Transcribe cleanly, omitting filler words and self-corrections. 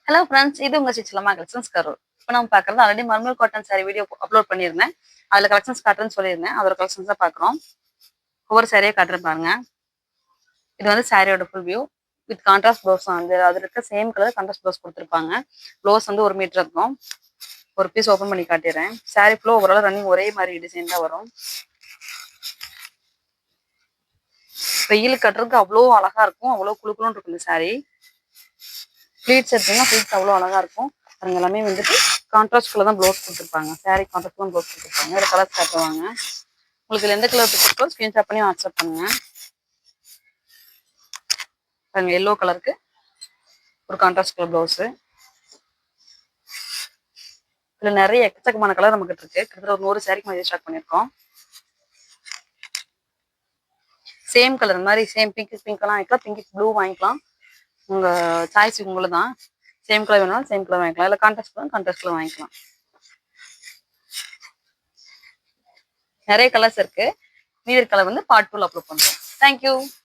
Hello friends, இது உங்க சிச்சிலமா collections Karur. இப்போ நம்ம பார்க்குறது ஆல்ரெடி மர்மல் காட்டன் சாரி வீடியோ அப்லோட் பண்ணியிருந்தேன். அதில் கலெக்ஷன்ஸ் காட்டுறேன்னு சொல்லியிருந்தேன். அதோட கலெக்ஷன்ஸ் தான் பார்க்குறோம். ஒவ்வொரு சாரியாக காட்டுறேன் பாருங்க. இது வந்து சாரியோட full view with contrast blouse வந்து அது இருக்க சேம் கலர் கான்ட்ராஸ்ட் ப்ளவுஸ் கொடுத்துருப்பாங்க. ப்ளவுஸ் வந்து 1 மீட்டர் இருக்கும். ஒரு பீஸ் ஓப்பன் பண்ணி காட்டிடுறேன். சாரி ஃபுல்லோ ஓவரால் ரன்னிங் ஒரே மாதிரி டிசைன் தான் வரும். வெயில் கட்டுறதுக்கு அவ்வளோ அழகா இருக்கும், அவ்வளோ குழுக்குன்னு இருக்கும் இந்த சாரி. ப்ளீட்ஸ் எடுத்தீங்கன்னா ப்ளீட்ஸ் அவ்வளோ அழகா இருக்கும். அவங்க எல்லாமே வந்துட்டு கான்ட்ராஸ்ட்ல தான் ப்ளவுஸ் கொடுத்துருப்பாங்க. சாரி கான்ட்ராஸ்ட் தான் ப்ளவுஸ் கொடுத்துருப்பாங்க. இதில் கலர்ஸ் காட்டுவாங்க. உங்களுக்கு எந்த கலர் பிடிச்சிருக்கோ ஸ்க்ரீன்ஷாட் பண்ணி வாட்ஸ்அப் பண்ணுங்க. பாருங்க, எல்லோ கலருக்கு ஒரு கான்ட்ராஸ்ட் கலர் ப்ளவுஸு. இதில் நிறைய எக்கச்சக்கமான கலர் நமக்கு இருக்கு. கிட்டத்தட்ட ஒரு 100 சாரிக்கு மாதிரி ஸ்டார்ட் பண்ணியிருக்கோம். சேம் கலர் இந்த மாதிரி சேம் பிங்க்லாம் வாங்கிக்கலாம், பிங்க் ப்ளூ வாங்கிக்கலாம். உங்கள் சாய்ஸ் உங்களுக்கு தான். சேம் கலர் வேணாலும் சேம் கலர் வாங்கிக்கலாம். இல்லை கான்ட்ராஸ்ட் கலர் வாங்கிக்கலாம். நிறைய கலர்ஸ் இருக்கு. மீதி கலர் வந்து பார்ட் 2ல அப்லோட் பண்ணுறோம். தேங்க்யூ.